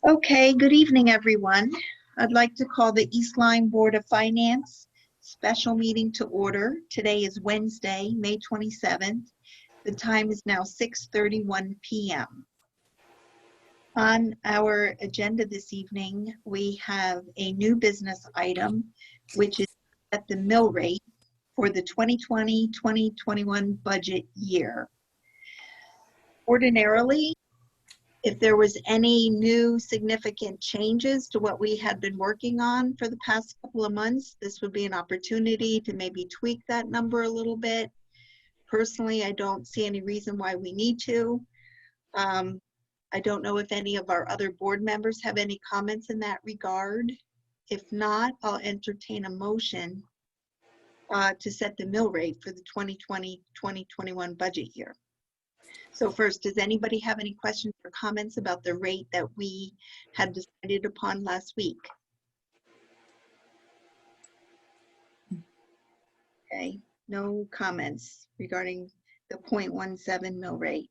Okay, good evening, everyone. I'd like to call the East Lyme Board of Finance special meeting to order. Today is Wednesday, May 27th. The time is now 6:31 p.m. On our agenda this evening, we have a new business item, which is at the mill rate for the 2020-2021 budget year. Ordinarily, if there was any new significant changes to what we had been working on for the past couple of months, this would be an opportunity to maybe tweak that number a little bit. Personally, I don't see any reason why we need to. I don't know if any of our other board members have any comments in that regard. If not, I'll entertain a motion to set the mill rate for the 2020-2021 budget year. So first, does anybody have any questions or comments about the rate that we had decided upon last week? Okay, no comments regarding the 0.17 mill rate.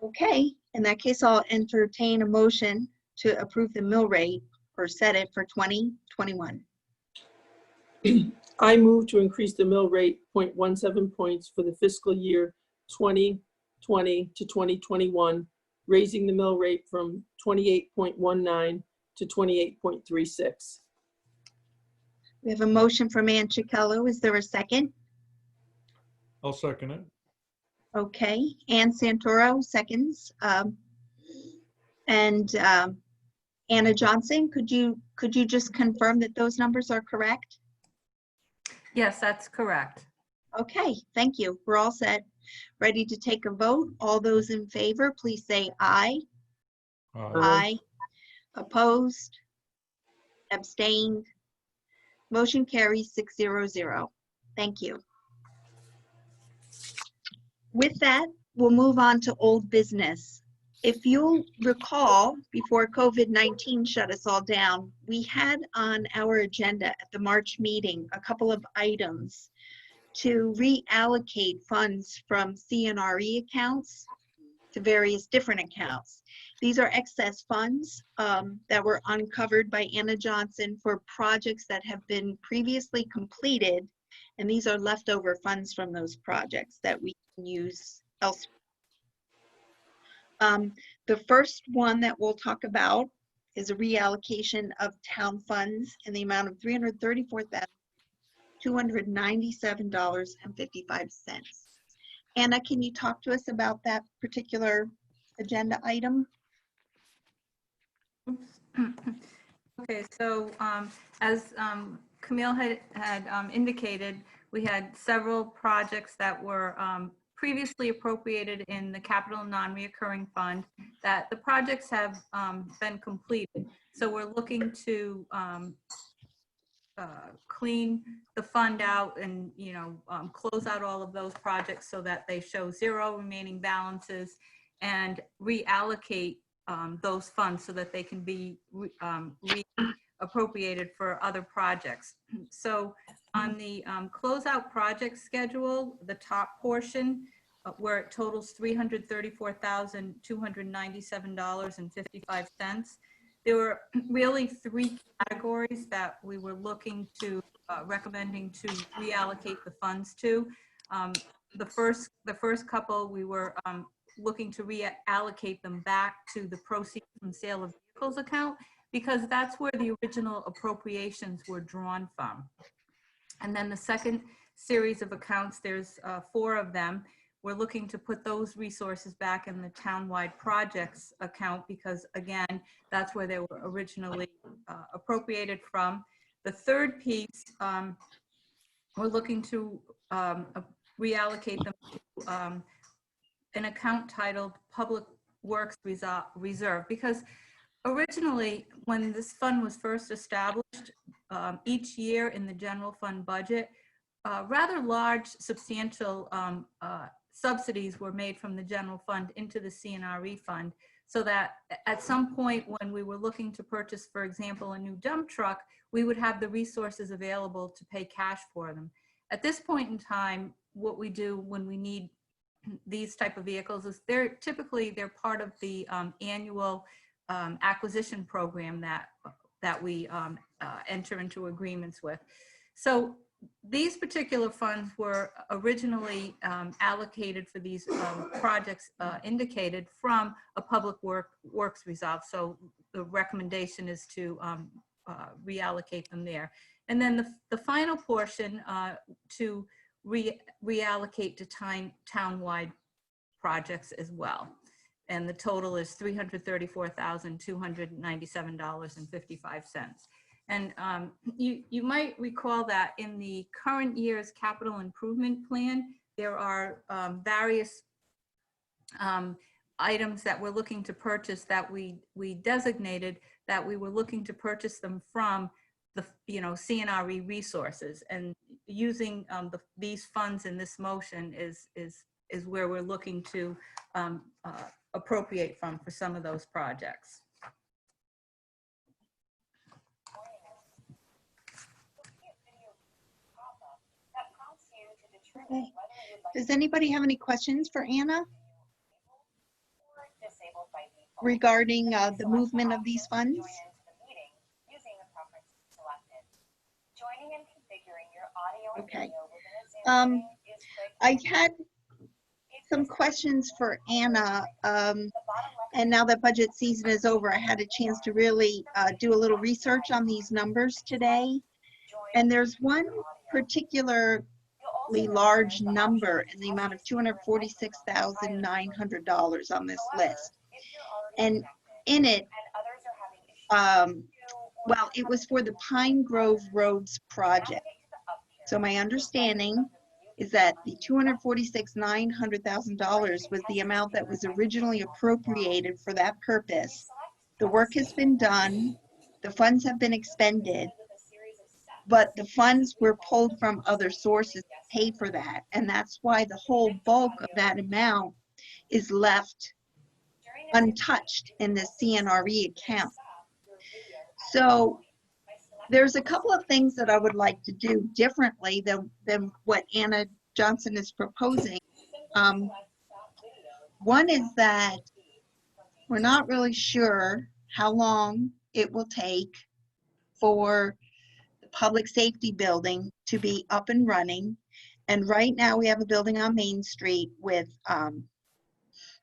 Okay, in that case, I'll entertain a motion to approve the mill rate or set it for 2021. I move to increase the mill rate 0.17 points for the fiscal year 2020 to 2021, raising the mill rate from 28.19 to 28.36. We have a motion from Ann Chichello. Is there a second? I'll second it. Okay, Ann Santoro seconds. Anna Johnson, could you just confirm that those numbers are correct? Yes, that's correct. Okay, thank you. We're all set. Ready to take a vote. All those in favor, please say aye. Aye. Opposed? Abstained? Motion carries 600. Thank you. With that, we'll move on to old business. If you'll recall, before COVID-19 shut us all down, we had on our agenda at the March meeting a couple of items to reallocate funds from CNRE accounts to various different accounts. These are excess funds that were uncovered by Anna Johnson for projects that have been previously completed, and these are leftover funds from those projects that we can use elsewhere. The first one that we'll talk about is a reallocation of town funds in the amount of $334,297.55. Anna, can you talk to us about that particular agenda item? Okay, so as Camille had indicated, we had several projects that were previously appropriated in the capital non-reoccurring fund that the projects have been completed. So we're looking to clean the fund out and close out all of those projects so that they show zero remaining balances and reallocate those funds so that they can be reappropriated for other projects. So on the closeout project schedule, the top portion where it totals $334,297.55, there were really three categories that we were looking to recommending to reallocate the funds to. The first couple we were looking to reallocate them back to the proceeds from sale of vehicles account, because that's where the original appropriations were drawn from. And then the second series of accounts, there's 4 of them. We're looking to put those resources back in the townwide projects account because, again, that's where they were originally appropriated from. The third piece, we're looking to reallocate them to an account titled Public Works Reserve, because originally, when this fund was first established, each year in the general fund budget, rather large, substantial subsidies were made from the general fund into the CNRE fund, so that at some point when we were looking to purchase, for example, a new dump truck, we would have the resources available to pay cash for them. At this point in time, what we do when we need these type of vehicles is they're part of the annual acquisition program that we enter into agreements with. So these particular funds were originally allocated for these projects indicated from a public works reserve. So the recommendation is to reallocate them there. And then the final portion to reallocate to townwide projects as well. And the total is $334,297.55. And you might recall that in the current year's capital improvement plan, there are various items that we're looking to purchase that we designated that we were looking to purchase them from the CNRE resources, and using these funds in this motion is where we're looking to appropriate from for some of those projects. Okay. Does anybody have any questions for Anna regarding the movement of these funds? Okay. I had some questions for Anna, and now that budget season is over, I had a chance to really do a little research on these numbers today. And there's one particularly large number in the amount of $246,900 on this list. And in it, well, it was for the Pine Grove Roads project. So my understanding is that the $246,900 was the amount that was originally appropriated for that purpose. The work has been done, the funds have been expended, but the funds were pulled from other sources to pay for that. And that's why the whole bulk of that amount is left untouched in the CNRE account. So there's a couple of things that I would like to do differently than what Anna Johnson is proposing. One is that we're not really sure how long it will take for the public safety building to be up and running. And right now we have a building on Main Street with,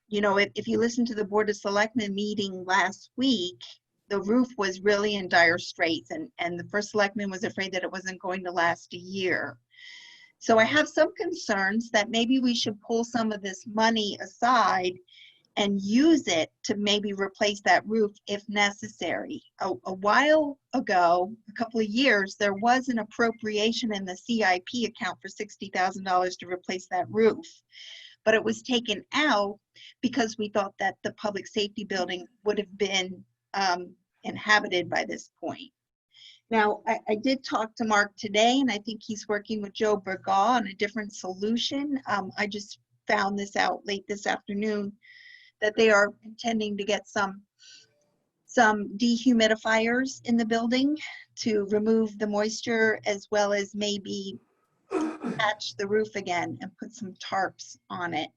if you listen to the Board of Selectmen meeting last week, the roof was really in dire straits, and the first selectman was afraid that it wasn't going to last a year. So I have some concerns that maybe we should pull some of this money aside and use it to maybe replace that roof if necessary. A while ago, a couple of years, there was an appropriation in the CIP account for $60,000 to replace that roof. But it was taken out because we thought that the public safety building would have been inhabited by this point. Now, I did talk to Mark today, and I think he's working with Joe Bergaw on a different solution. I just found this out late this afternoon, that they are intending to get some dehumidifiers in the building to remove the moisture, as well as maybe patch the roof again and put some tarps on it.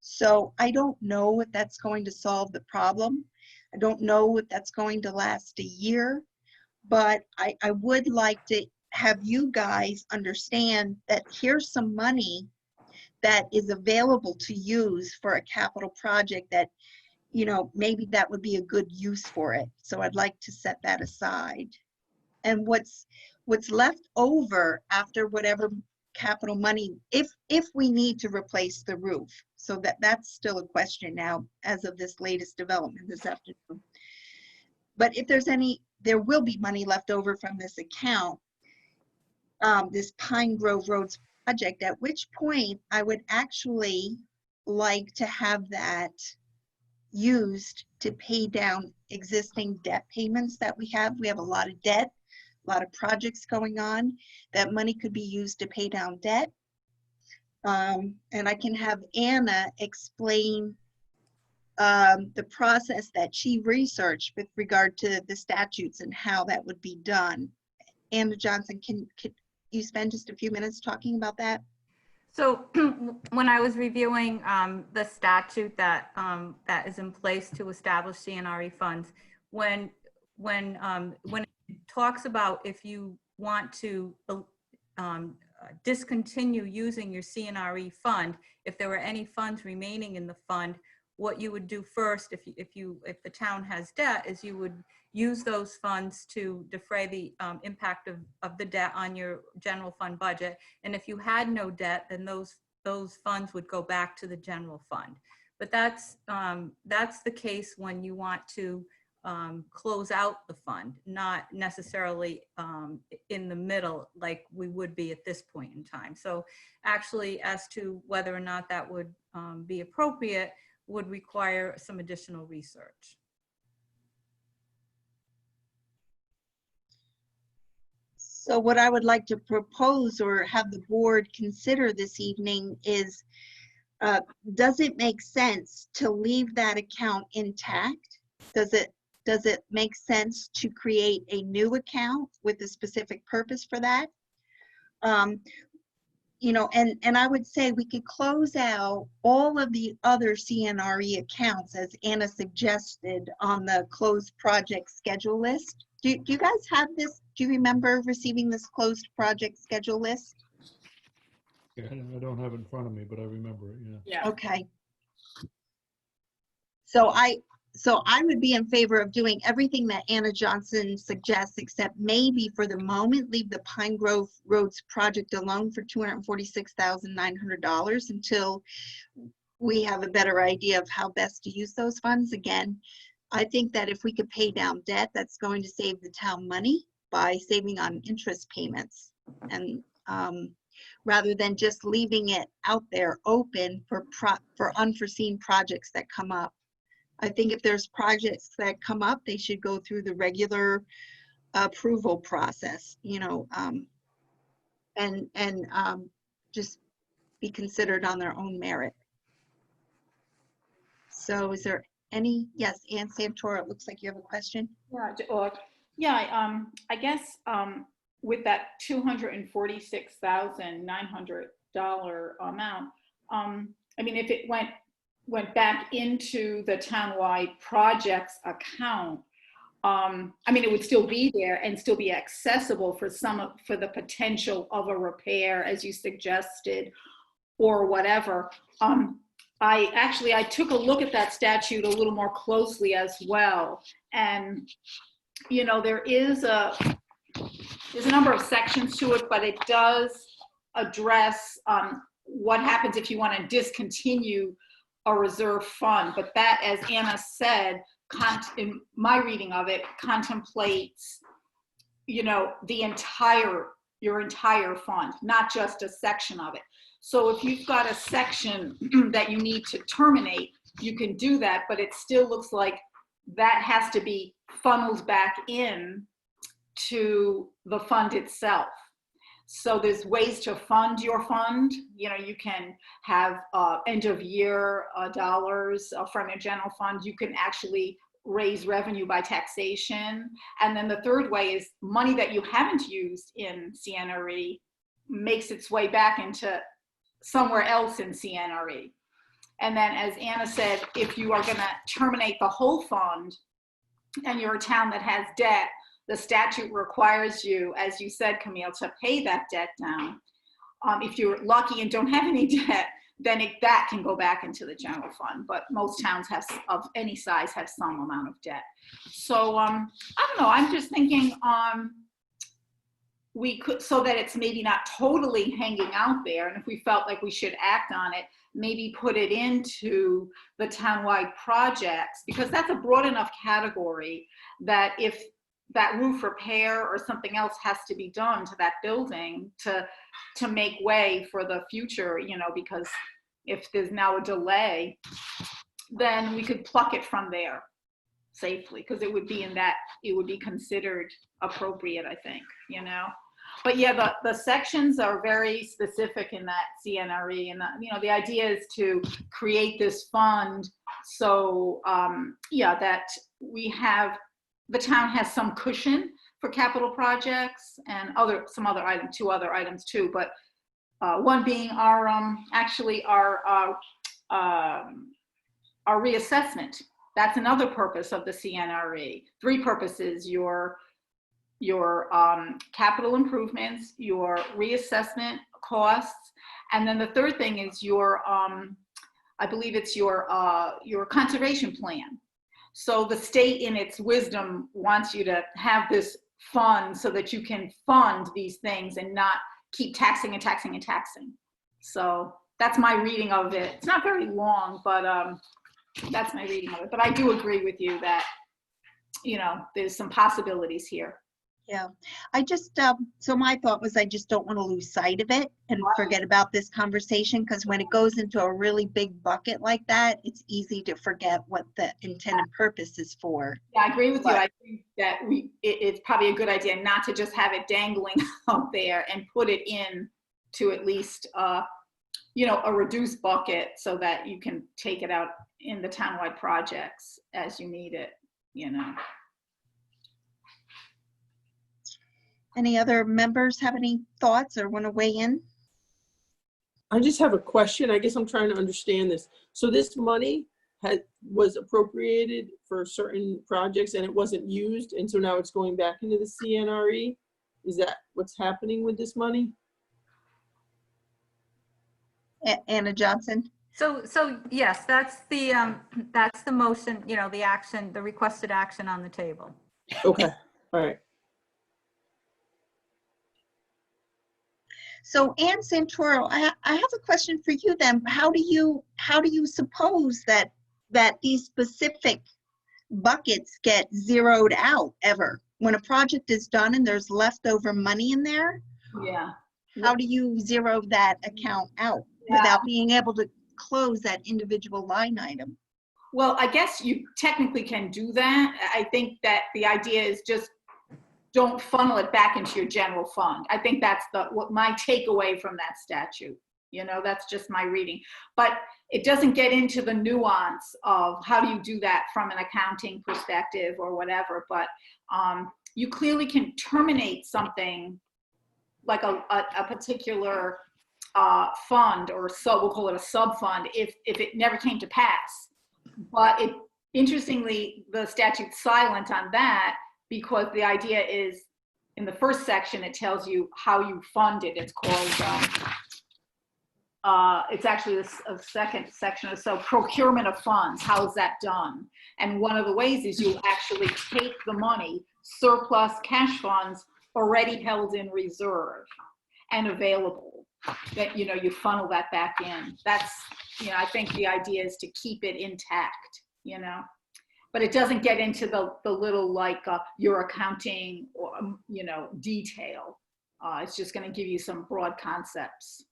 So I don't know if that's going to solve the problem. I don't know if that's going to last a year, but I would like to have you guys understand that here's some money that is available to use for a capital project that, maybe that would be a good use for it. So I'd like to set that aside. And what's left over after whatever capital money, if we need to replace the roof. So that's still a question now as of this latest development this afternoon. But if there's any, there will be money left over from this account, this Pine Grove Roads project, at which point I would actually like to have that used to pay down existing debt payments that we have. We have a lot of debt, a lot of projects going on. That money could be used to pay down debt. And I can have Anna explain the process that she researched with regard to the statutes and how that would be done. Anna Johnson, could you spend just a few minutes talking about that? So when I was reviewing the statute that that is in place to establish CNRE funds, when it talks about if you want to discontinue using your CNRE fund, if there were any funds remaining in the fund, what you would do first, if the town has debt, is you would use those funds to defray the impact of the debt on your general fund budget. And if you had no debt, then those funds would go back to the general fund. But that's the case when you want to close out the fund, not necessarily in the middle like we would be at this point in time. So actually, as to whether or not that would be appropriate would require some additional research. So what I would like to propose or have the board consider this evening is, does it make sense to leave that account intact? Does it make sense to create a new account with a specific purpose for that? You know, and I would say we could close out all of the other CNRE accounts as Anna suggested on the closed project schedule list. Do you guys have this? Do you remember receiving this closed project schedule list? Yeah, I don't have it in front of me, but I remember it, yeah. Yeah. Okay. So I would be in favor of doing everything that Anna Johnson suggests, except maybe for the moment, leave the Pine Grove Roads project alone for $246,900 until we have a better idea of how best to use those funds. Again, I think that if we could pay down debt, that's going to save the town money by saving on interest payments. And rather than just leaving it out there open for unforeseen projects that come up. I think if there's projects that come up, they should go through the regular approval process, you know, and just be considered on their own merit. So is there any, yes, Ann Santora, it looks like you have a question. Yeah, I guess with that $246,900 amount, I mean, if it went back into the townwide projects account, I mean, it would still be there and still be accessible for the potential of a repair, as you suggested, or whatever. I took a look at that statute a little more closely as well, and you know, there's a number of sections to it, but it does address what happens if you want to discontinue a reserve fund. But that, as Anna said, in my reading of it, contemplates, you know, your entire fund, not just a section of it. So if you've got a section that you need to terminate, you can do that, but it still looks like that has to be funneled back in to the fund itself. So there's ways to fund your fund. You know, you can have end of year dollars from your general fund. You can actually raise revenue by taxation. And then the third way is money that you haven't used in CNRE makes its way back into somewhere else in CNRE. And then, as Anna said, if you are going to terminate the whole fund and you're a town that has debt, the statute requires you, as you said, Camille, to pay that debt down. If you're lucky and don't have any debt, then that can go back into the general fund. But most towns of any size have some amount of debt. So I don't know. I'm just thinking we could, so that it's maybe not totally hanging out there. And if we felt like we should act on it, maybe put it into the townwide projects, because that's a broad enough category that if that roof repair or something else has to be done to that building to make way for the future, you know, because if there's now a delay, then we could pluck it from there safely, because it would be it would be considered appropriate, I think, you know. But yeah, the sections are very specific in that CNRE, and you know, the idea is to create this fund so yeah, that the town has some cushion for capital projects and two other items too, but One being our, actually our reassessment. That's another purpose of the CNRE. Three purposes: your capital improvements, your reassessment costs, and then the third thing is your, I believe it's your conservation plan. So the state in its wisdom wants you to have this fund so that you can fund these things and not keep taxing and taxing and taxing. So that's my reading of it. It's not very long, but that's my reading of it. But I do agree with you that, you know, there's some possibilities here. Yeah, I just, so my thought was I just don't want to lose sight of it and forget about this conversation, because when it goes into a really big bucket like that, it's easy to forget what the intended purpose is for. Yeah, I agree with you. But- I think that it's probably a good idea not to just have it dangling out there and put it in to at least, you know, a reduced bucket so that you can take it out in the townwide projects as you need it, you know. Any other members have any thoughts or want to weigh in? I just have a question. I guess I'm trying to understand this. So this money was appropriated for certain projects and it wasn't used, and so now it's going back into the CNRE? Is that what's happening with this money? Anna Johnson? So yes, that's the motion, you know, the action, the requested action on the table. Okay, all right. So Ann Santoro, I have a question for you then. How do you suppose that these specific buckets get zeroed out ever? When a project is done and there's leftover money in there, Yeah. how do you zero that account out without being able to close that individual line item? Well, I guess you technically can do that. I think that the idea is just don't funnel it back into your general fund. I think that's what my takeaway from that statute. You know, that's just my reading. But it doesn't get into the nuance of how do you do that from an accounting perspective or whatever. But you clearly can terminate something like a particular fund, or we'll call it a sub-fund, if it never came to pass. But interestingly, the statute's silent on that, because the idea is in the first section, it tells you how you fund it. It's called, it's actually a second section. So procurement of funds, how is that done? And one of the ways is you actually take the money, surplus cash funds already held in reserve and available, that, you know, you funnel that back in. That's, you know, I think the idea is to keep it intact, you know. But it doesn't get into the little, like, your accounting or, you know, detail. It's just going to give you some broad concepts.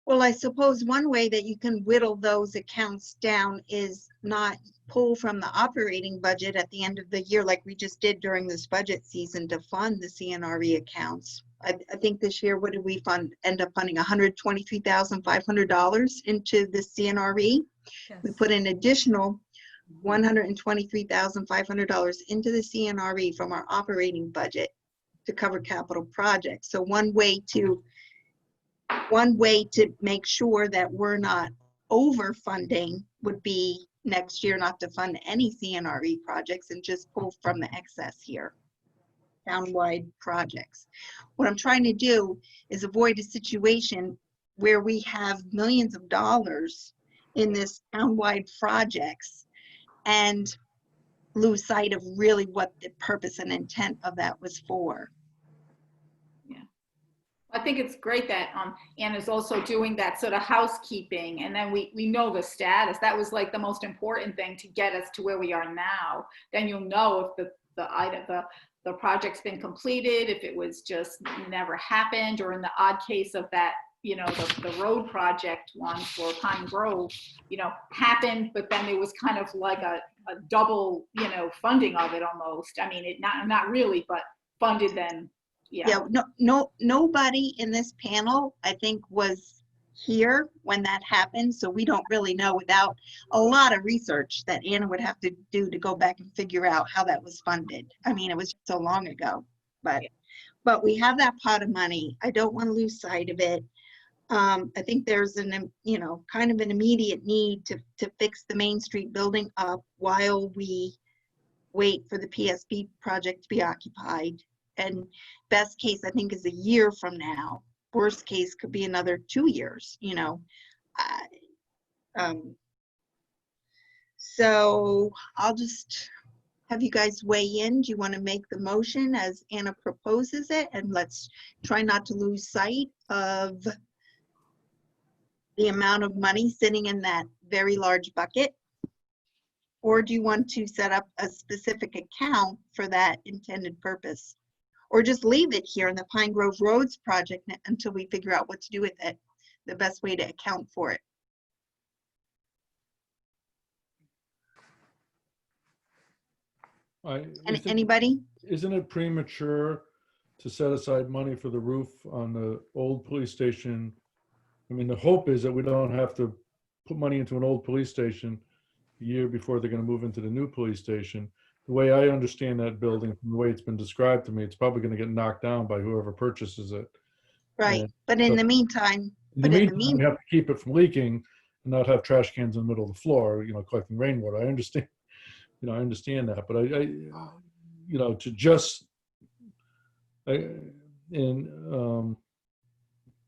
Well, I suppose one way that you can whittle those accounts down is not pull from the operating budget at the end of the year like we just did during this budget season to fund the CNRE accounts. I think this year, what did we end up funding? $123,500 into the CNRE. Yes. We put an additional $123,500 into the CNRE from our operating budget to cover capital projects. So one way to make sure that we're not overfunding would be next year not to fund any CNRE projects and just pull from the excess here. Townwide projects. What I'm trying to do is avoid a situation where we have millions of dollars in this townwide projects and lose sight of really what the purpose and intent of that was for. Yeah, I think it's great that Anna's also doing that sort of housekeeping, and then we know the status. That was like the most important thing to get us to where we are now. Then you'll know if the project's been completed, if it was just never happened, or in the odd case of that, you know, the road project one for Pine Grove, you know, happened, but then there was kind of like a double, you know, funding of it almost. I mean, not really, but funded then. Yeah. Nobody in this panel, I think, was here when that happened, so we don't really know, without a lot of research that Anna would have to do to go back and figure out how that was funded. I mean, it was so long ago, but But we have that pot of money. I don't want to lose sight of it. I think there's kind of an immediate need to fix the Main Street building up while we wait for the PSP project to be occupied. And best case, I think, is a year from now. Worst case could be another 2 years, So I'll just have you guys weigh in. Do you want to make the motion as Anna proposes it? And let's try not to lose sight of the amount of money sitting in that very large bucket? Or do you want to set up a specific account for that intended purpose? Or just leave it here in the Pine Grove Roads project until we figure out what to do with it, the best way to account for it? Anybody? Isn't it premature to set aside money for the roof on the old police station? I mean, the hope is that we don't have to put money into an old police station a year before they're going to move into the new police station. The way I understand that building, from the way it's been described to me, it's probably going to get knocked down by whoever purchases it. Right, And but in the meantime, we have to keep it from leaking and not have trash cans in the middle of the floor, collecting rainwater. I understand, I understand that, but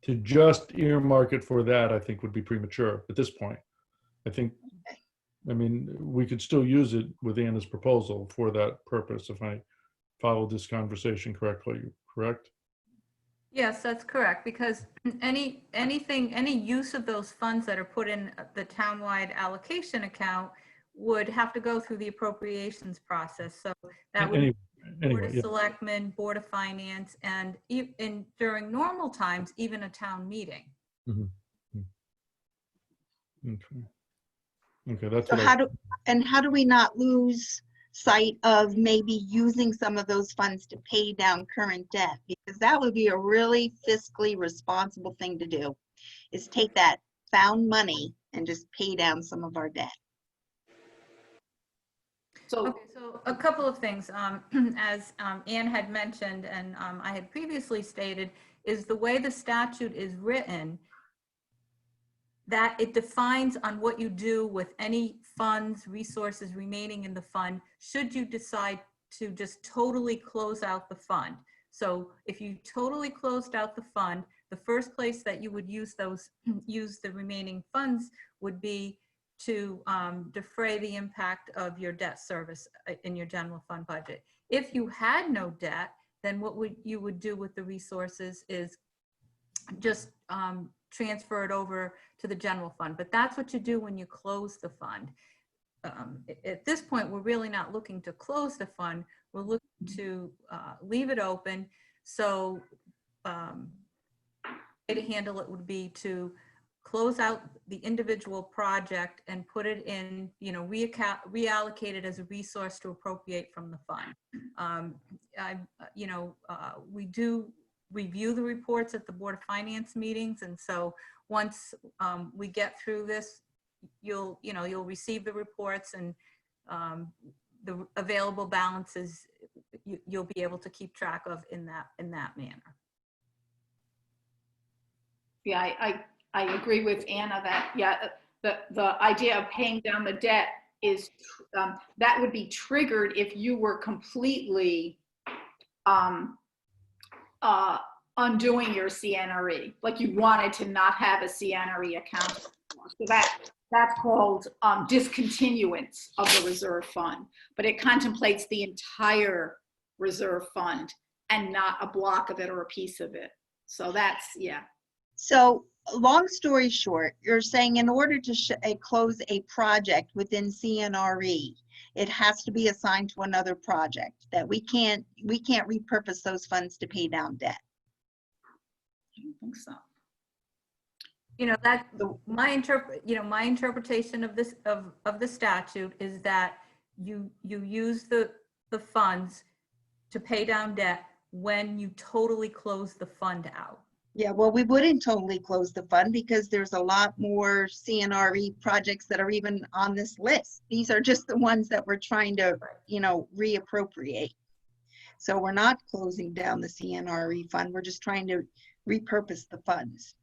to just earmark it for that, I think would be premature at this point. We could still use it with Anna's proposal for that purpose, if I followed this conversation correctly, correct? Yes, that's correct, because any use of those funds that are put in the townwide allocation account would have to go through the appropriations process. So that would Board of Selectmen, Board of Finance, and during normal times, even a town meeting. Mm-hmm. Okay, that's so what how do we not lose sight of maybe using some of those funds to pay down current debt? Because that would be a really fiscally responsible thing to do, is take that found money and just pay down some of our debt. So a couple of things, as Anne had mentioned, and I had previously stated, is the way the statute is written, that it defines on what you do with any funds, resources remaining in the fund, should you decide to just totally close out the fund. So if you totally closed out the fund, the first place that you would use the remaining funds would be to defray the impact of your debt service in your general fund budget. If you had no debt, then what you would do with the resources is just transfer it over to the general fund. But that's what you do when you close the fund. At this point, we're really not looking to close the fund. We're looking to leave it open. So way to handle it would be to close out the individual project and put it in, reallocate it as a resource to appropriate from the fund. We do review the reports at the Board of Finance meetings, and so once we get through this, you'll receive the reports, and the available balances you'll be able to keep track of in that manner. Yeah, I agree with Anna that, the idea of paying down the debt is, that would be triggered if you were completely undoing your CNRE, like you wanted to not have a CNRE account. So that's called discontinuance of the reserve fund, but it contemplates the entire reserve fund and not a block of it or a piece of it. So that's, yeah. So long story short, you're saying in order to close a project within CNRE, it has to be assigned to another project, that we can't repurpose those funds to pay down debt. I don't think so. My interpretation of this of the statute is that you use the funds to pay down debt when you totally close the fund out. Yeah, well, we wouldn't totally close the fund because there's a lot more CNRE projects that are even on this list. These are just the ones that we're trying to, reappropriate. So we're not closing down the CNRE fund. We're just trying to repurpose the funds.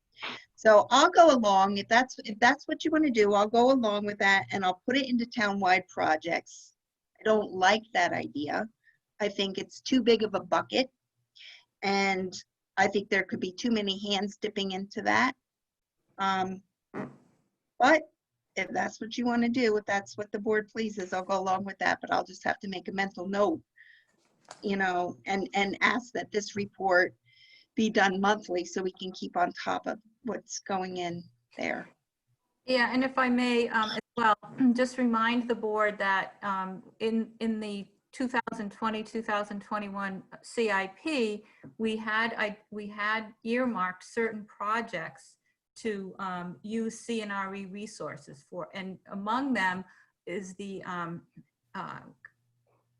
So I'll go along, if that's what you want to do, I'll go along with that and I'll put it into townwide projects. I don't like that idea. I think it's too big of a bucket. And I think there could be too many hands dipping into that. But if that's what you want to do, if that's what the board pleases, I'll go along with that, but I'll just have to make a mental note, you know, and ask that this report be done monthly so we can keep on top of what's going in there. Yeah, and if I may, as well, just remind the board that in the 2020-2021 CIP, we had earmarked certain projects to use CNRE resources for, and among them is the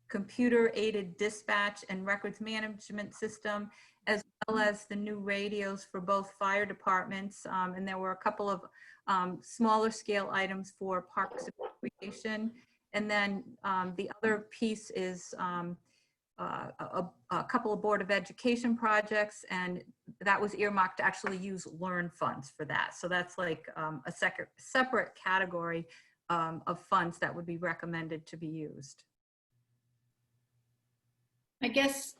computer-aided dispatch and records management system, as well as the new radios for both fire departments. And there were a couple of smaller scale items for parks and recreation. And then the other piece is a couple of Board of Education projects, and that was earmarked to actually use LEARN funds for that. So that's like a separate category of funds that would be recommended to be used. I guess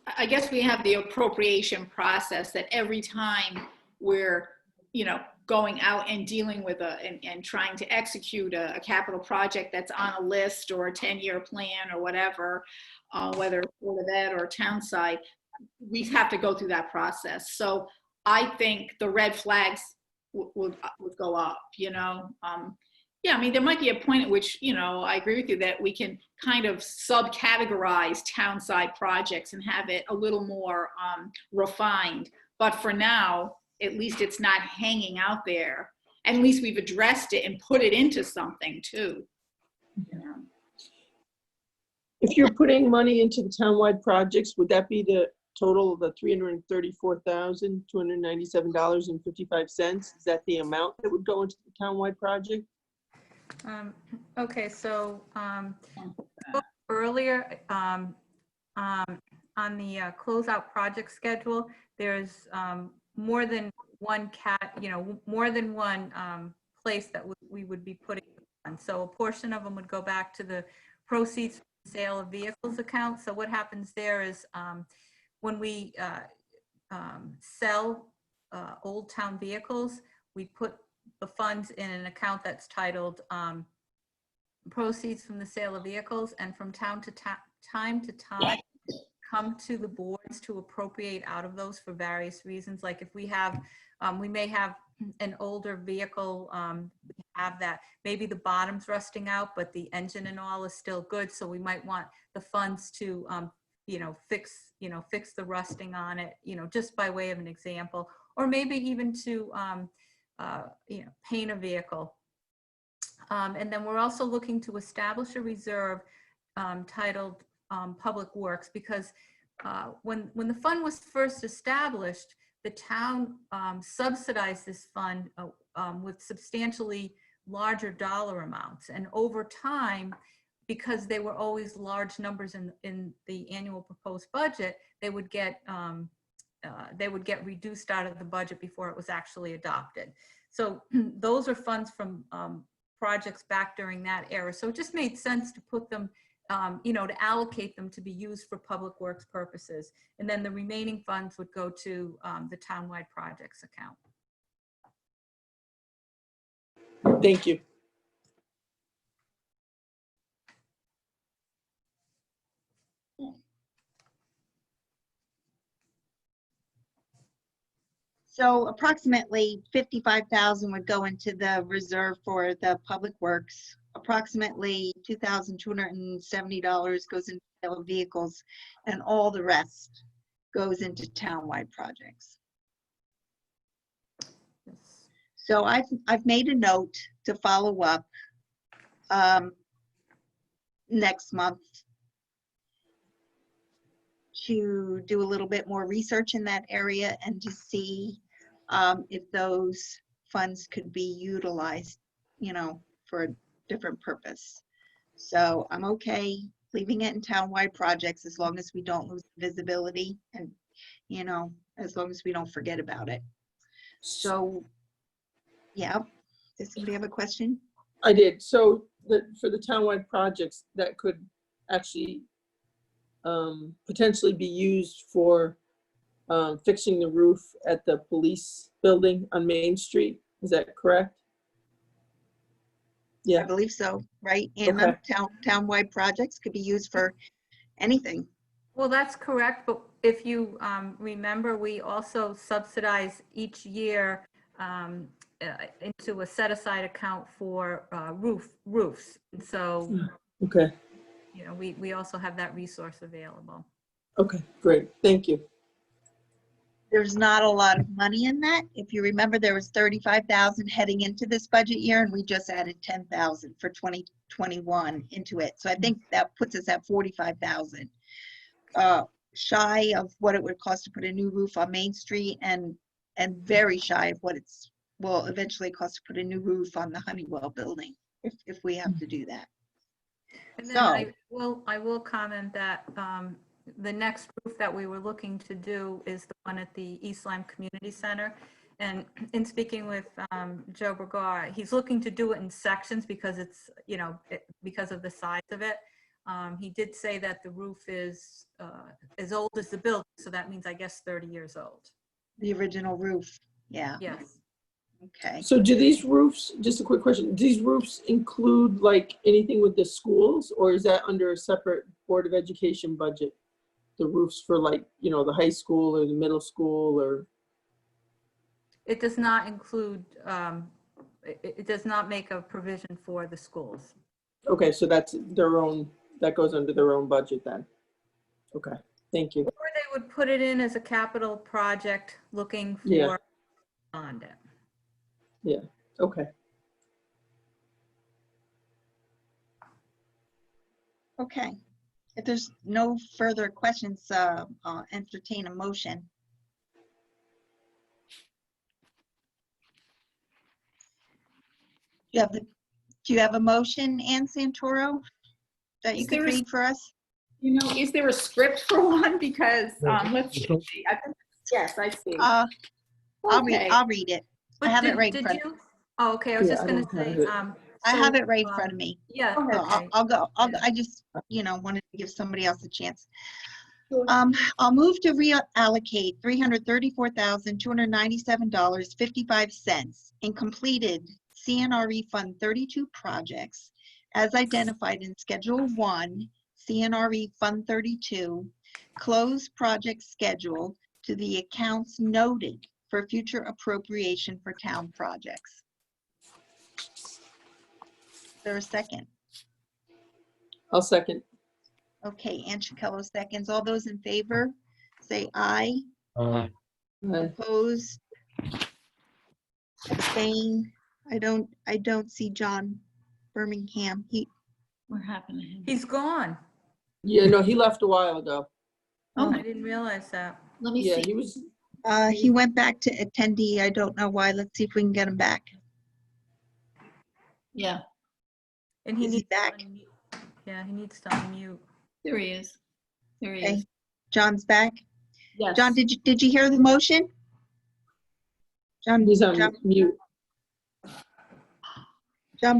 we have the appropriation process that every time we're, you know, going out and dealing with and trying to execute a capital project that's on a list or a 10-year plan or whatever, whether it's Board of Ed or town side, we have to go through that process. So I think the red flags would go up, you know. Yeah, I mean, there might be a point at which, you know, I agree with you that we can kind of subcategorize town side projects and have it a little more refined. But for now, at least it's not hanging out there. At least we've addressed it and put it into something too. Yeah. If you're putting money into the townwide projects, would that be the total of the $334,297.55? Is that the amount that would go into the townwide project? Okay, so earlier on the closeout project schedule, there's more than one more than one place that we would be putting on. So a portion of them would go back to the proceeds from the sale of vehicles account. So what happens there is when we sell old town vehicles, we put the funds in an account that's titled proceeds from the sale of vehicles, and from time to time come to the boards to appropriate out of those for various reasons. Like if we have, we may have an older vehicle, we have that, maybe the bottom's rusting out, but the engine and all is still good. So we might want the funds to, fix the rusting on it, just by way of an example, or maybe even to, paint a vehicle. And then we're also looking to establish a reserve titled Public Works, because when the fund was first established, the town subsidized this fund with substantially larger dollar amounts. And over time, because they were always large numbers in the annual proposed budget, they would get reduced out of the budget before it was actually adopted. So those are funds from projects back during that era. So it just made sense to put them, to allocate them to be used for public works purposes. And then the remaining funds would go to the townwide projects account. Thank you. So approximately 55,000 would go into the reserve for the public works. Approximately $2,270 goes into sale of vehicles, and all the rest goes into townwide projects. Yes. So I've made a note to follow up next month to do a little bit more research in that area and to see if those funds could be utilized, for a different purpose. So I'm okay leaving it in townwide projects as long as we don't lose visibility and, you know, as long as we don't forget about it. So, yeah, does somebody have a question? I did. So for the townwide projects, that could actually potentially be used for fixing the roof at the police building on Main Street. Is that correct? I Yeah, believe so, right? Anna, Okay. townwide projects could be used for anything. Well, that's correct, but if you remember, we also subsidize each year into a set-aside account for roofs. And so, okay, you know, we also have that resource available. okay, great. Thank you. There's not a lot of money in that. If you remember, there was 35,000 heading into this budget year, and we just added 10,000 for 2021 into it. So I think that puts us at 45,000. Shy of what it would cost to put a new roof on Main Street, and very shy of what it's will eventually cost to put a new roof on the Honeywell building if we have to do that. And then So- I will comment that the next roof that we were looking to do is the one at the East Lyme Community Center. And in speaking with Joe Bergar, he's looking to do it in sections because it's, you know, because of the size of it. He did say that the roof is as old as the building, so that means, I guess, 30 years old. The original roof, yeah, Yes. okay. So do these roofs, just a quick question, do these roofs include like anything with the schools, or is that under a separate Board of Education budget? The roofs for, like, you know, the high school or the middle school, or? It does not include, it does not make a provision for the schools. Okay, so that's their own, that goes under their own budget then. Okay, thank you. Or they would put it in as a capital project looking Yeah. for bond it. Yeah, okay. Okay, if there's no further questions, I'll entertain a motion. Do you have a motion, Ann Santoro, that you Is could there a- read for us? You know, is there a script for one? Because, let's see. No. Yes, I see. I'll Okay. read it. I But have it did- right in did front. you? Oh, okay, I was Yeah, just I gonna don't say. have it. I have so, it right in front of me. Yeah, Go ahead. So okay. I'll go. Yeah. I just, you know, wanted to give somebody else a chance. Sure. I'll move to reallocate $334,297.55 in completed CNRE Fund 32 projects as identified in Schedule 1, CNRE Fund 32, close project schedule to the accounts noted for future appropriation for town projects. Is there a second? I'll second. Okay, Ann Chikello seconds. All those in favor, say aye. Aye. Opposed? Abstain? I don't see John Birmingham. What happened to him? He's gone. Yeah, no, he left a while ago. Oh, I didn't realize that. let me Yeah, see. he was, he went back to attendee. I don't know why. Let's see if we can get him back. Yeah, And he Is he needs to back? unmute. Yeah, he needs to unmute. there he is. There he Okay, is. John's back. Yes. John, did you hear the motion? John he's on mute.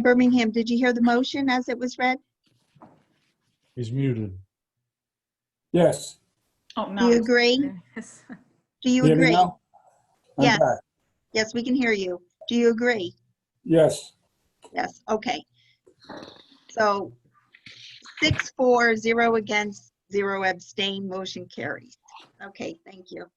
Birmingham, did you hear the motion as it was read? He's muted. Yes. Oh, Do no. you agree? Yes. Do you Hear me agree? now? I'm Yes. back. Yes, we can hear you. Do you agree? Yes. Yes, okay. So 6-4, 0 against, 0 abstain, motion carries. Okay, thank you.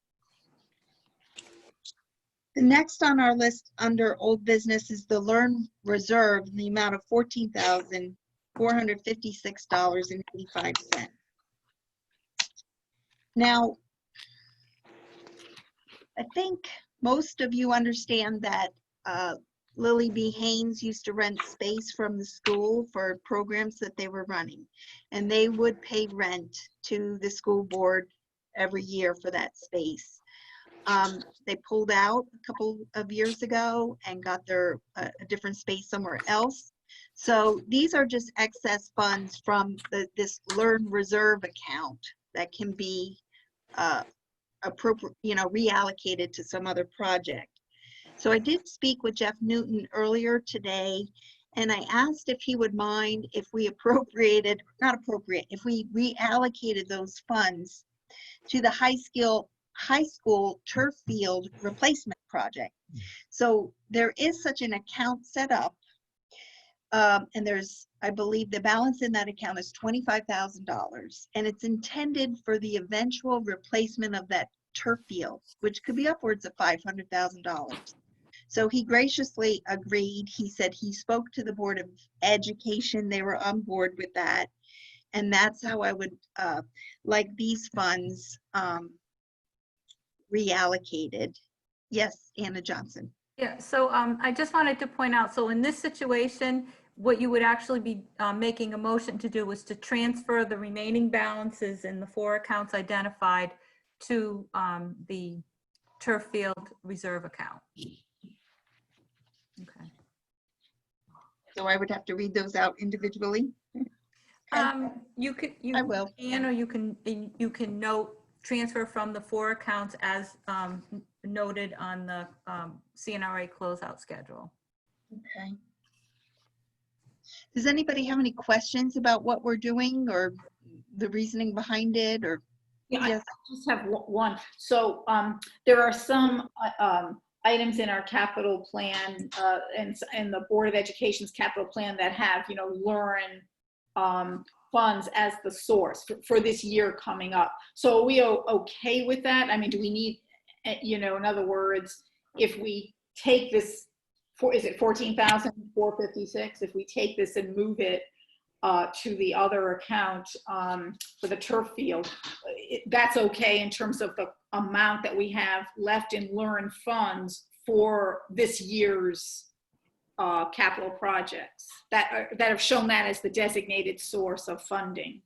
The next on our list under old business is the Learn Reserve in the amount of $14,456.85. Now, I think most of you understand that Lily B. Haynes used to rent space from the school for programs that they were running. And they would pay rent to the school board every year for that space. They pulled out a couple of years ago and got their a different space somewhere else. So these are just excess funds from this Learn Reserve account that can be appropriate, reallocated to some other project. So I did speak with Jeff Newton earlier today, and I asked if he would mind if we if we reallocated those funds to the high school turf field replacement project. So there is such an account set up, and I believe the balance in that account is $25,000, and it's intended for the eventual replacement of that turf field, which could be upwards of $500,000. So he graciously agreed. He said he spoke to the Board of Education. They were on board with that. And that's how I would like these funds reallocated. Yes, Anna Johnson. Yeah, so I just wanted to point out, so in this situation, what you would actually be making a motion to do was to transfer the remaining balances in the 4 accounts identified to the turf field reserve account. Okay. So I would have to read those out individually. You could, I will. or you can note transfer from the 4 accounts as noted on the CNRA closeout schedule. Okay. Does anybody have any questions about what we're doing or the reasoning behind it? Or Yeah, yes. I just have one. So there are some items in our capital plan and the Board of Education's capital plan that have, Learn funds as the source for this year coming up. So are we okay with that? I mean, do we need, in other words, if we take this, is it 14,456? If we take this and move it to the other account for the turf field, that's okay in terms of the amount that we have left in Learn funds for this year's capital projects that have shown that as the designated source of funding.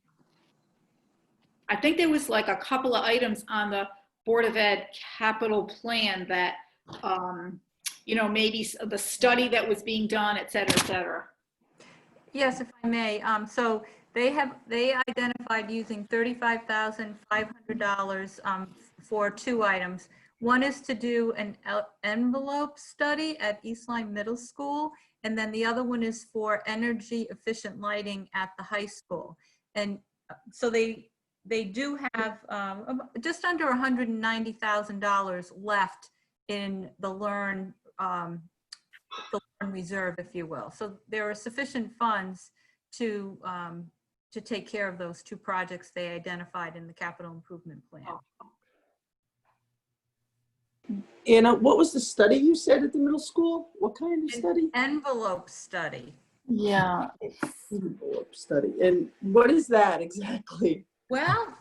I think there was like a couple of items on the Board of Ed capital plan that, maybe the study that was being done, et cetera, et cetera. Yes, if I may. So they identified using $35,500 for 2 items. One is to do an envelope study at East Lyme Middle School, and then the other one is for energy efficient lighting at the high school. And so they do have just under $190,000 left in the Learn reserve, if you will. So there are sufficient funds to take care of those 2 projects they identified in the capital improvement plan. Anna, what was the study you said at the middle school? What kind of study? Envelope study. Yeah, envelope study. And what is that exactly? Well,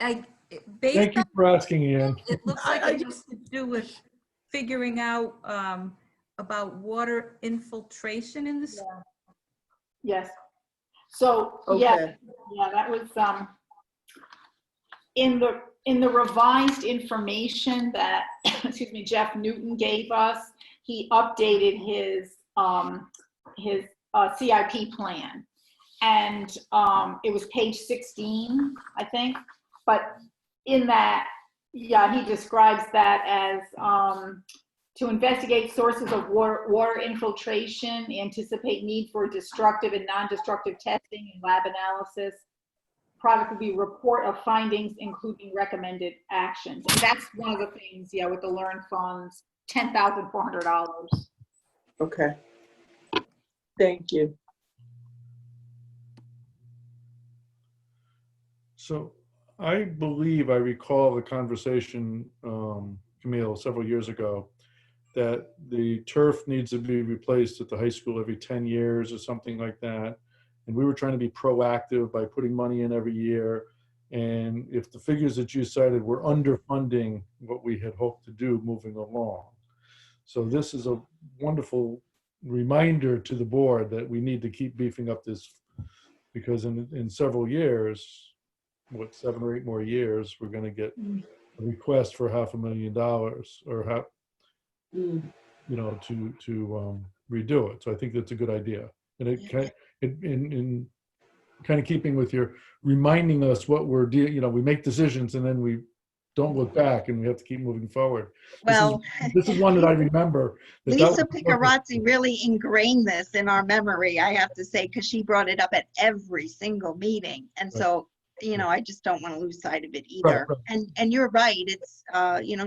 Thank you for asking, Ian. it looks like it has to do with figuring out about water infiltration in the school. Yes. So Okay. yeah, that was in the revised information that Jeff Newton gave us. He updated his CIP plan, and it was page 16, I think. But in that, he describes that as to investigate sources of water infiltration, anticipate need for destructive and non-destructive testing and lab analysis. Project will be report of findings, including recommended actions. And that's one of the things, with the Learn funds, $10,400. Okay. Thank you. So I believe I recall the conversation, Camille, several years ago, that the turf needs to be replaced at the high school every 10 years or something like that. And we were trying to be proactive by putting money in every year. And if the figures that you cited were underfunding what we had hoped to do moving along. So this is a wonderful reminder to the board that we need to keep beefing up this, because in several years, 7 or 8 more years, we're going to get a request for $500,000 or to redo it. So I think that's a good idea. And in kind of keeping with your reminding us what we're we make decisions and then we don't look back and we have to keep moving forward. Well, This is one that I remember. Lisa Picarazzi really ingrained this in our memory, I have to say, because she brought it up at every single meeting. And Right. so, I just don't want to lose sight of it either. Right. And you're right. It's,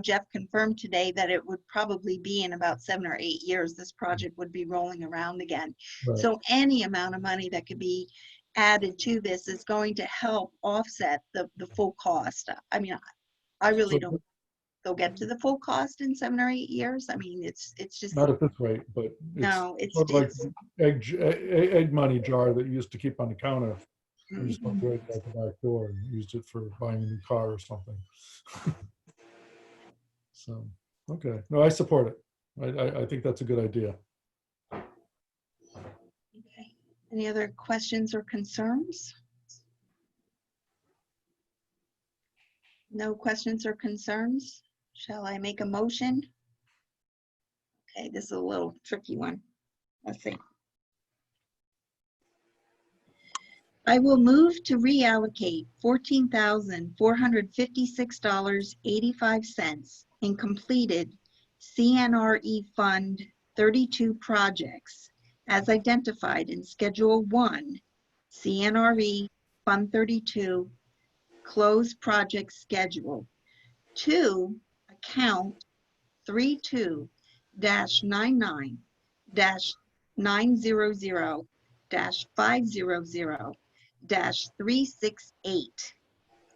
Jeff confirmed today that it would probably be in about 7 or 8 years, this project would be rolling around again. Right. So any amount of money that could be added to this is going to help offset the full cost. I mean, I really don't they'll get to the full cost in 7 or 8 years. I mean, it's just Not at this rate, but no, it's sort of like the egg money jar that you used to keep on the counter. You just went right out the back door and used it for buying a new car or something. So, okay. No, I support it. I think that's a good idea. okay. Any other questions or concerns? No questions or concerns? Shall I make a motion? Okay, this is a little tricky one. Let's see. I will move to reallocate $14,456.85 in completed CNRE Fund 32 projects as identified in Schedule 1, CNRE Fund 32 Closed Project Schedule to account 32-999-500-368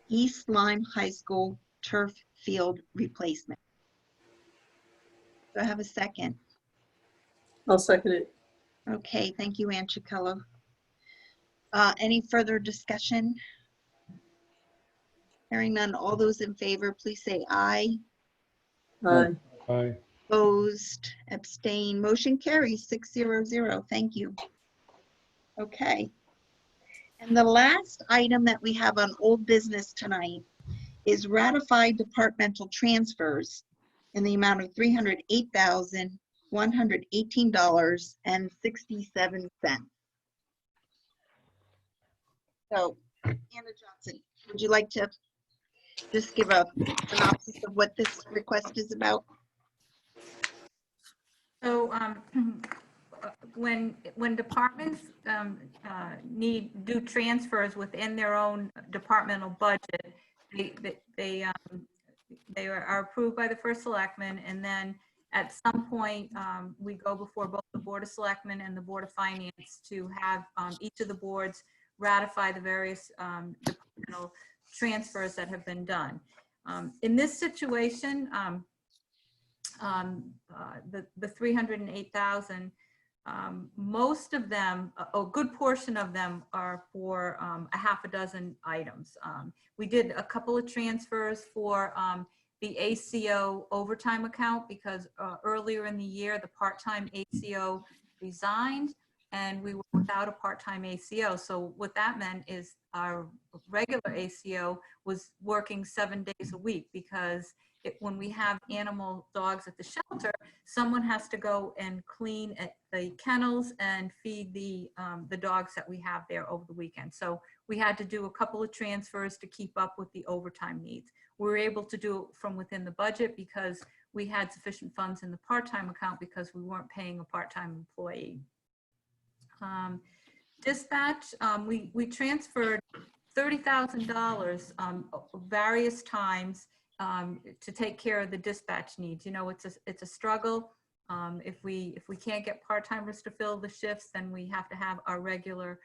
East Lyme High School turf field replacement. Do I have a second? I'll second it. Okay, thank you, Ann Chicallo. Any further discussion? Hearing none, all those in favor, please say aye. Aye. Aye. Opposed, abstain, motion carries 600. Thank you. Okay. And the last item that we have on old business tonight is ratified departmental transfers in the amount of $308,118.67. So, Anna Johnson, would you like to just give a synopsis of what this request is about? So when departments do transfers within their own departmental budget, they are approved by the first selectman, and then at some point we go before both the Board of Selectmen and the Board of Finance to have each of the boards ratify the various departmental transfers that have been done. In this situation, the 308,000, most of them, a good portion of them are for a half a dozen items. We did a couple of transfers for the ACO overtime account because earlier in the year, the part-time ACO resigned and we were without a part-time ACO. So what that meant is our regular ACO was working 7 days a week because when we have animal dogs at the shelter, someone has to go and clean at the kennels and feed the dogs that we have there over the weekend. So we had to do a couple of transfers to keep up with the overtime needs. We were able to do it from within the budget because we had sufficient funds in the part-time account because we weren't paying a part-time employee. Dispatch, we transferred $30,000 various times to take care of the dispatch needs. You know, it's a struggle. If we can't get part-timers to fill the shifts, then we have to have our regular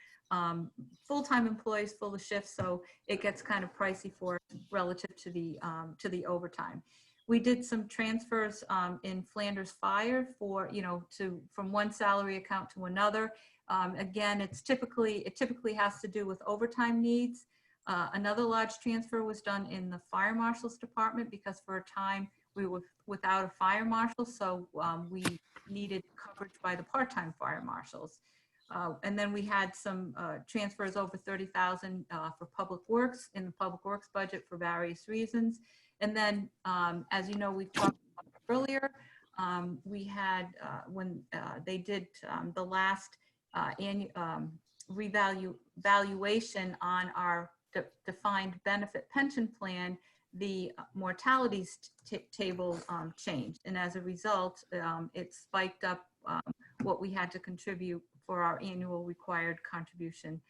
full-time employees fill the shifts. So it gets kind of pricey for us relative to the overtime. We did some transfers in Flanders Fire for, from one salary account to another. Again, it typically has to do with overtime needs. Another large transfer was done in the fire marshal's department because for a time we were without a fire marshal, so we needed coverage by the part-time fire marshals. And then we had some transfers over $30,000 for public works in the public works budget for various reasons. And then, as you know, we've talked about earlier, we had when they did the last valuation on our defined benefit pension plan, the mortalities table changed. And as a result, it spiked up what we had to contribute for our annual required contribution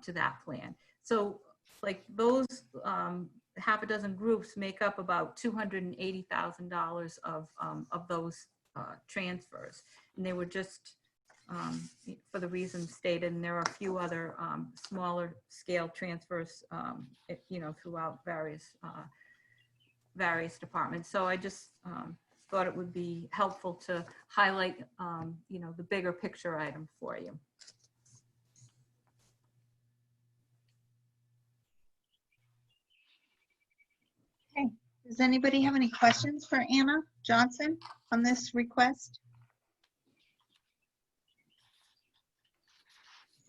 to that plan. So like those half a dozen groups make up about $280,000 of those transfers. And they were just for the reasons stated, and there are a few other smaller scale transfers, throughout various departments. So I just thought it would be helpful to highlight, the bigger picture item for you. Okay. Does anybody have any questions for Anna Johnson on this request?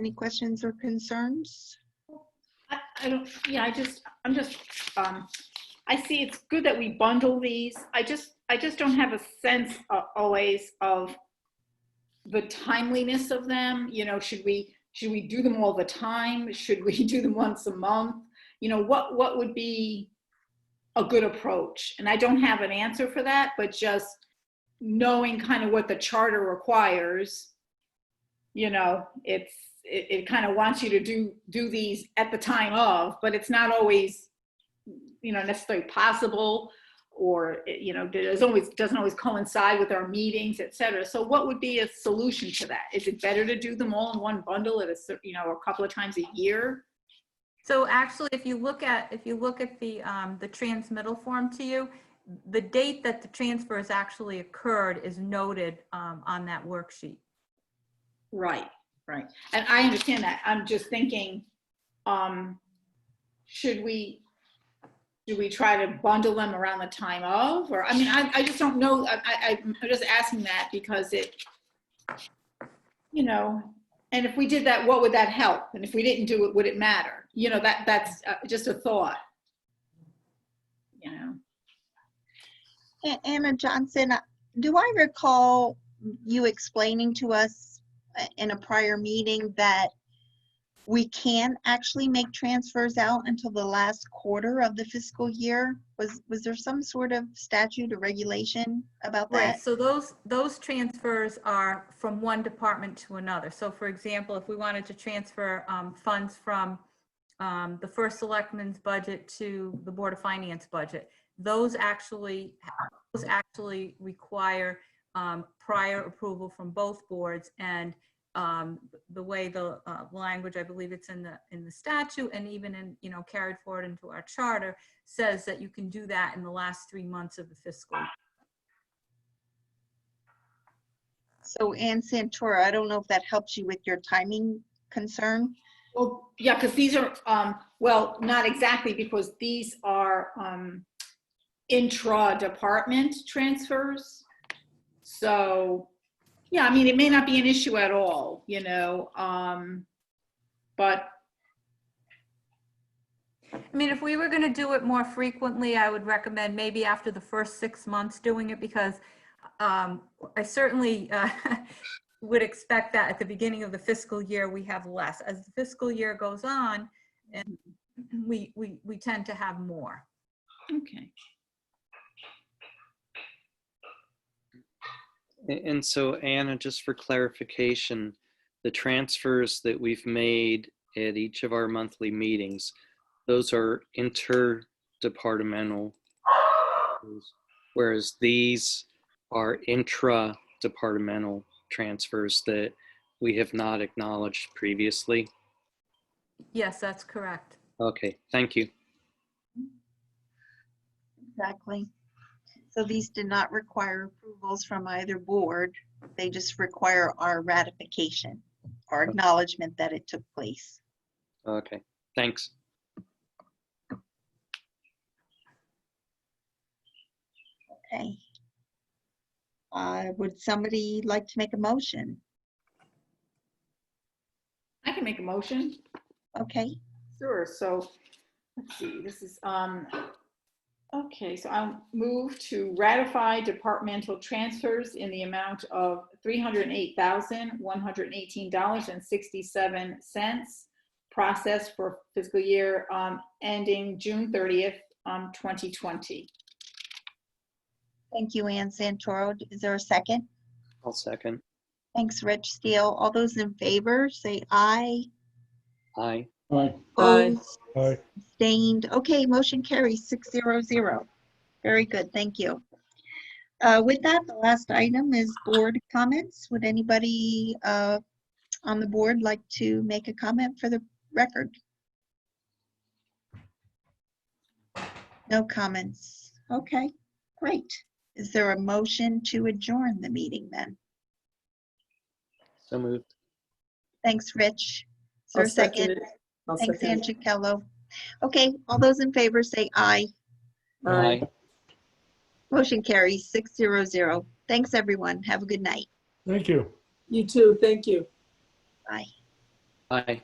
Any questions or concerns? I don't, yeah, I see it's good that we bundle these. I just don't have a sense always of the timeliness of them. Should we do them all the time? Should we do them once a month? What would be a good approach? And I don't have an answer for that, but just knowing kind of what the charter requires, it kind of wants you to do these at the time of, but it's not always, necessarily possible, or, doesn't always coincide with our meetings, et cetera. So what would be a solution to that? Is it better to do them all in one bundle at a couple of times a year? So actually, if you look at the transmittal form to you, the date that the transfers actually occurred is noted on that worksheet. Right. And I understand that. I'm just thinking, should we try to bundle them around the time of, or, I just don't know. I'm just asking that because it, and if we did that, what would that help? And if we didn't do it, would it matter? That's just a thought, Anna Johnson, do I recall you explaining to us in a prior meeting that we can actually make transfers out until the last quarter of the fiscal year? Was there some sort of statute or regulation about that? Right, so those transfers are from one department to another. So for example, if we wanted to transfer funds from the first selectman's budget to the Board of Finance budget, those actually require prior approval from both boards. And the way the language, I believe it's in the statute, and even in carried forward into our charter, says that you can do that in the last 3 months of the fiscal year. So Ann Santora, I don't know if that helps you with your timing concern. Well, yeah, because these are, well, not exactly, because these are intra-department transfers. So, yeah, it may not be an issue at all, but. If we were going to do it more frequently, I would recommend maybe after the first 6 months doing it, because I certainly would expect that at the beginning of the fiscal year we have less. As the fiscal year goes on, and we tend to have more. Okay. And so, Anna, just for clarification, the transfers that we've made at each of our monthly meetings, those are interdepartmental, whereas these are intra-departmental transfers that we have not acknowledged previously. Yes, that's correct. Okay, thank you. Exactly. So these did not require approvals from either board. They just require our ratification or acknowledgement that it took place. Okay, thanks. Okay. Would somebody like to make a motion? I can make a motion. Okay. Sure. So let's see. This is Okay, so I'll move to ratify departmental transfers in the amount of $308,118.67, processed for fiscal year ending June 30th, 2020. Thank you, Ann Santoro. Is there a second? I'll second. Thanks, Rich Steele. All those in favor, say aye. Aye. Aye. Opposed, Aye. abstained. Okay, motion carries 600. Very good, thank you. With that, the last item is board comments. Would anybody on the board like to make a comment for the record? No comments. Okay, great. Is there a motion to adjourn the meeting then? So moved. Thanks, Rich. Is there I'll a second? it. I'll Thanks, second it. Angelillo. Okay, all those in favor say aye. Aye. Motion carries 600. Thanks, everyone. Have a good night. Thank you. You too. Thank you. Bye. Aye.